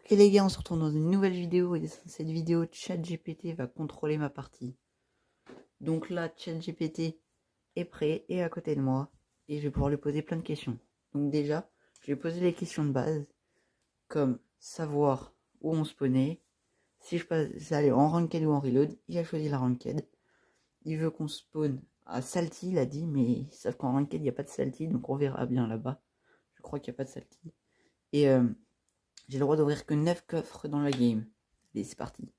Ok les gars, on se retrouve dans une nouvelle vidéo et dans cette vidéo, ChatGPT va contrôler ma partie. Donc là, ChatGPT est prêt et à côté de moi et je vais pouvoir lui poser plein de questions. Donc déjà, je vais poser les questions de base comme savoir où on spawnait, si je passe aller en ranked ou en reload. Il a choisi la ranked. Il veut qu'on spawn à Salty, il a dit, mais sauf qu'en ranked il n'y a pas de Salty, donc on verra bien là-bas. Je crois qu'il n'y a pas de Salty. Et j'ai le droit d'ouvrir que 9 coffres dans la game. Allez, c'est parti.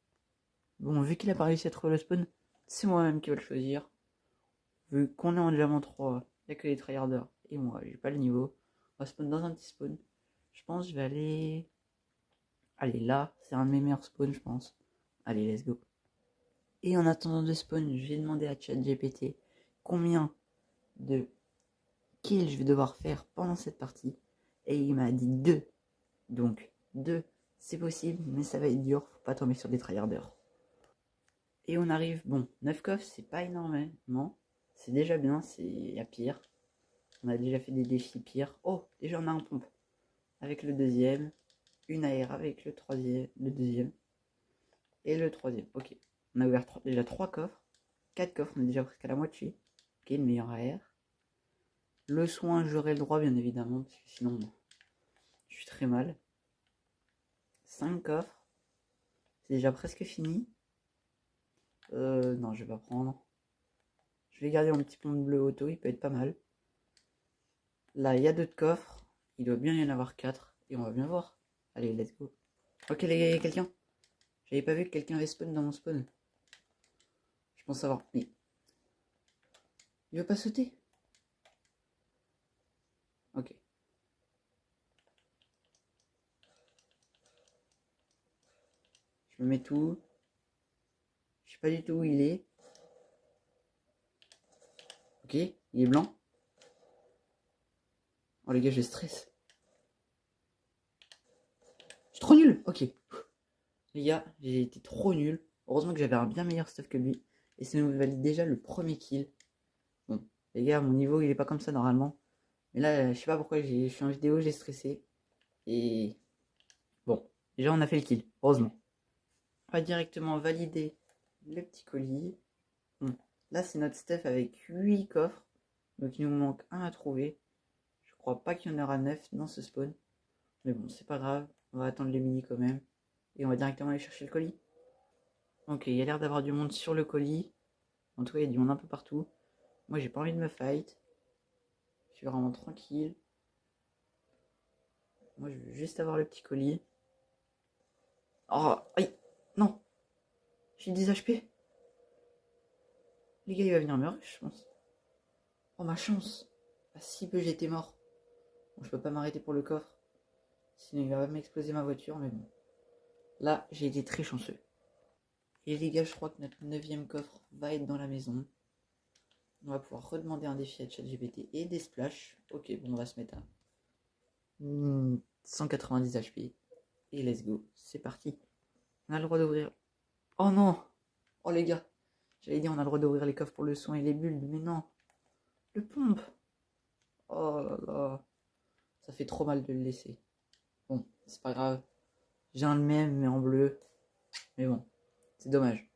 Bon, vu qu'il a pas réussi à trouver le spawn, c'est moi-même qui vais le choisir. Vu qu'on est en diamant 3, il n'y a que les tryharders. Et moi, j'ai pas le niveau. On va spawn dans un petit spawn. Je pense que je vais aller... Allez, là, c'est un de mes meilleurs spawns, je pense. Allez, let's go. Et en attendant de spawn, j'ai demandé à ChatGPT combien de kills je vais devoir faire pendant cette partie. Et il m'a dit 2. Donc, 2, c'est possible, mais ça va être dur. Faut pas tomber sur des tryharders. Et on arrive, bon, 9 coffres, c'est pas énormément. C'est déjà bien, c'est à pire. On a déjà fait des défis pires. Oh, déjà on a un pompe avec le deuxième. Une AR avec le troisième, le deuxième. Et le troisième, ok. On a ouvert déjà 3 coffres. 4 coffres, on est déjà presque à la moitié. Ok, une meilleure AR. Le soin, j'aurai le droit bien évidemment, parce que sinon, je suis très mal. 5 coffres. C'est déjà presque fini. Non, je vais pas prendre. Je vais garder mon petit pompe bleu auto, il peut être pas mal. Là, il y a 2 coffres. Il doit bien y en avoir 4. Et on va bien voir. Allez, let's go. Ok, les gars, il y a quelqu'un. J'avais pas vu que quelqu'un avait spawn dans mon spawn. Je pense savoir. Mais... il veut pas sauter. Ok. Je me mets tout. Je sais pas du tout où il est. Ok, il est blanc. Oh les gars, je stresse. Je suis trop nul. Ok. Les gars, j'ai été trop nul. Heureusement que j'avais un bien meilleur stuff que lui. Et ça nous valide déjà le premier kill. Bon, les gars, mon niveau, il est pas comme ça normalement. Mais là, je sais pas pourquoi je suis en vidéo, j'ai stressé. Et bon, déjà on a fait le kill, heureusement. On va directement valider le petit colis. Bon, là c'est notre stuff avec 8 coffres. Donc il nous manque un à trouver. Je crois pas qu'il y en aura 9 dans ce spawn. Mais bon, c'est pas grave. On va attendre les mini quand même. Et on va directement aller chercher le colis. Ok, il y a l'air d'avoir du monde sur le colis. En tout cas, il y a du monde un peu partout. Moi, j'ai pas envie de me fight. Je suis vraiment tranquille. Moi, je veux juste avoir le petit colis. Oh, aïe, non. J'ai 10 HP. Les gars, il va venir me rush, je pense. Oh, ma chance. Ah, si peu j'étais mort. Bon, je peux pas m'arrêter pour le coffre. Sinon, il va m'exploser ma voiture, mais bon. Là, j'ai été très chanceux. Et les gars, je crois que notre 9ème coffre va être dans la maison. On va pouvoir redemander un défi à ChatGPT et des splashs. Ok, bon, on va se mettre à 190 HP. Et let's go, c'est parti. On a le droit d'ouvrir. Oh non. Oh les gars. J'allais dire on a le droit d'ouvrir les coffres pour le soin et les bulles, mais non. Le pompe. Oh là là. Ça fait trop mal de le laisser. Bon, c'est pas grave. J'ai un même, mais en bleu. Mais bon, c'est dommage.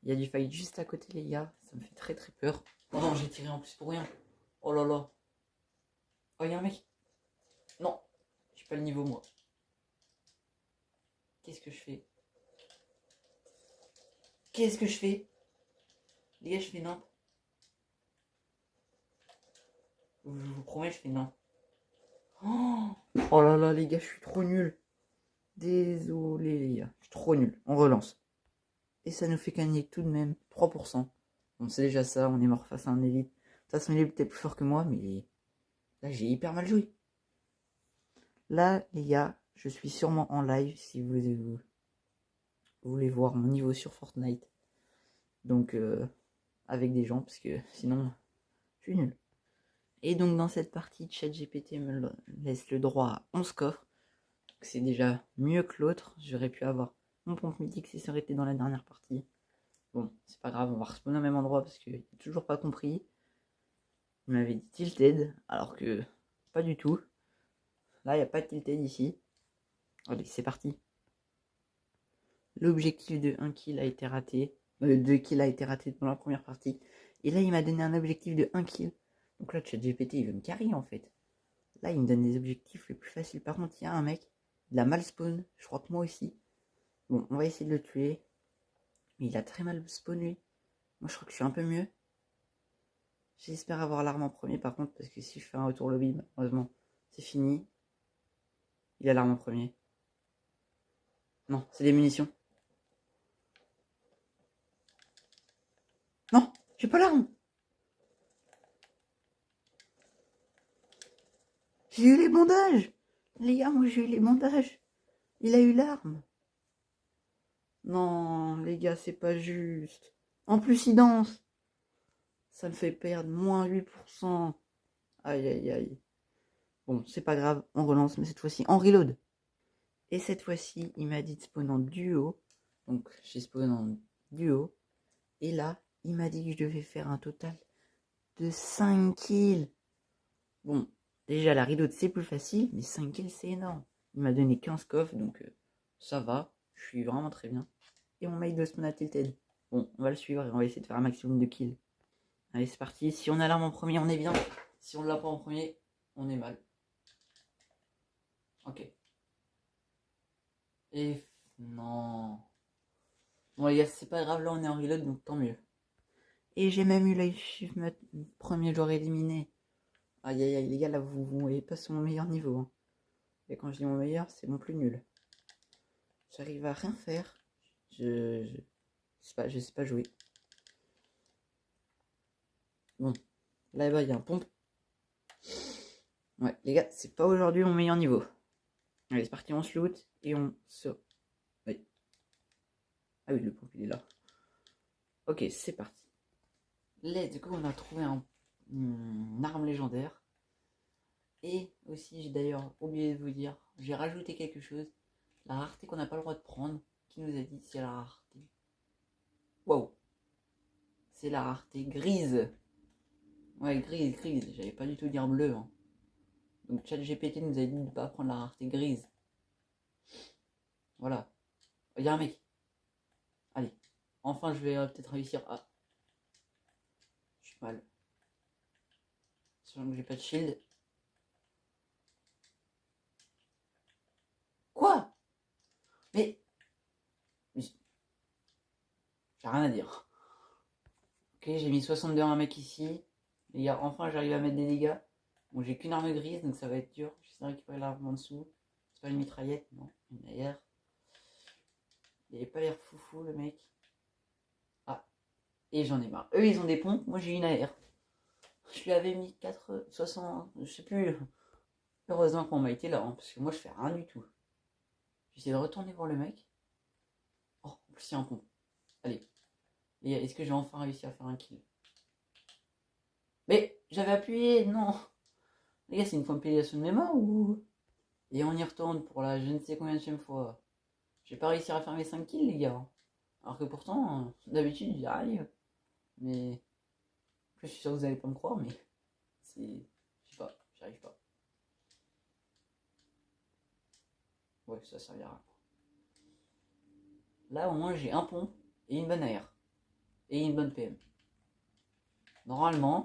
Il y a du fight juste à côté, les gars. Ça me fait très très peur. Oh non, j'ai tiré en plus pour rien. Oh là là. Oh, il y a un mec. Non, j'ai pas le niveau, moi. Qu'est-ce que je fais? Qu'est-ce que je fais? Les gars, je fais non. Je vous promets, je fais non. Oh là là, les gars, je suis trop nul. Désolé, les gars. Je suis trop nul. On relance. Et ça nous fait gagner tout de même 3%. Bon, c'est déjà ça. On est mort face à un élite. De toute façon, l'élite était plus fort que moi, mais là, j'ai hyper mal joué. Là, les gars, je suis sûrement en live si vous voulez voir mon niveau sur Fortnite. Donc, avec des gens, parce que sinon, je suis nul. Et donc, dans cette partie, ChatGPT me laisse le droit à 11 coffres. C'est déjà mieux que l'autre. J'aurais pu avoir mon pompe mythique si ça aurait été dans la dernière partie. Bon, c'est pas grave, on va respawner au même endroit parce qu'il n'a toujours pas compris. Il m'avait dit tilted, alors que pas du tout. Là, il n'y a pas de tilted ici. Allez, c'est parti. L'objectif de 1 kill a été raté. 2 kills a été raté dans la première partie. Et là, il m'a donné un objectif de 1 kill. Donc là, ChatGPT, il veut me carry en fait. Là, il me donne des objectifs les plus faciles. Par contre, il y a un mec, il a mal spawn. Je crois que moi aussi. Bon, on va essayer de le tuer. Mais il a très mal spawn lui. Moi, je crois que je suis un peu mieux. J'espère avoir l'arme en premier par contre, parce que si je fais un retour lobby, malheureusement, c'est fini. Il a l'arme en premier. Non, c'est des munitions. Non, j'ai pas l'arme. J'ai eu les bandages. Les gars, moi j'ai eu les bandages. Il a eu l'arme. Non, les gars, c'est pas juste. En plus, il danse. Ça me fait perdre moins 8%. Aïe, aïe, aïe. Bon, c'est pas grave, on relance, mais cette fois-ci en reload. Et cette fois-ci, il m'a dit de spawn en duo. Donc, j'ai spawn en duo. Et là, il m'a dit que je devais faire un total de 5 kills. Bon, déjà, la reload, c'est plus facile, mais 5 kills, c'est énorme. Il m'a donné 15 coffres, donc ça va. Je suis vraiment très bien. Et mon mate de spawn à tilted. Bon, on va le suivre et on va essayer de faire un maximum de kills. Allez, c'est parti. Si on a l'arme en premier, on est bien. Si on l'a pas en premier, on est mal. Ok. Et non. Bon les gars, c'est pas grave, là on est en reload, donc tant mieux. Et j'ai même eu l'achievement premier joueur éliminé. Aïe aïe aïe, les gars, là vous voyez pas sur mon meilleur niveau. Hein. Et quand je dis mon meilleur, c'est mon plus nul. J'arrive à rien faire. Je sais pas jouer. Bon, là-bas il y a un pompe. Ouais, les gars, c'est pas aujourd'hui mon meilleur niveau. Allez, c'est parti, on se loot et on se... Oui. Ah oui, le pompe il est là. Ok, c'est parti. Let's go, on a trouvé une arme légendaire. Et aussi, j'ai d'ailleurs oublié de vous dire, j'ai rajouté quelque chose. La rareté qu'on n'a pas le droit de prendre. Qui nous a dit c'est la rareté? Wow. C'est la rareté grise. Ouais, grise. J'avais pas du tout dire bleu. Hein. Donc ChatGPT nous a dit de ne pas prendre la rareté grise. Voilà. Il y a un mec. Allez. Enfin, je vais peut-être réussir à... Je suis mal. Sachant que j'ai pas de shield. Quoi? Mais... J'ai rien à dire. Ok, j'ai mis 62 à un mec ici. Les gars, enfin j'arrive à mettre des dégâts. Bon, j'ai qu'une arme grise, donc ça va être dur. J'essaie de récupérer l'arme en dessous. C'est pas une mitraillette, non, une AR. Il avait pas l'air foufou le mec. Ah, et j'en ai marre. Eux ils ont des pompes, moi j'ai une AR. Je lui avais mis 4, 60, je sais plus. Heureusement qu'on m'a été là, hein, parce que moi je fais rien du tout. J'essaie de retourner voir le mec. Oh, en plus il y a un pompe. Allez. Et est-ce que j'ai enfin réussi à faire un kill? Mais j'avais appuyé, non. Les gars, c'est une compilation de mémoire ou... Et on y retourne pour la je ne sais combien de fois. J'ai pas réussi à faire mes 5 kills, les gars. Alors que pourtant, d'habitude, j'y arrive. Mais... Je suis sûr que vous allez pas me croire, mais... C'est... Je sais pas, j'y arrive pas. Ouais, ça servira. Là, au moins, j'ai un pont et une bonne AR. Et une bonne PM. Normalement...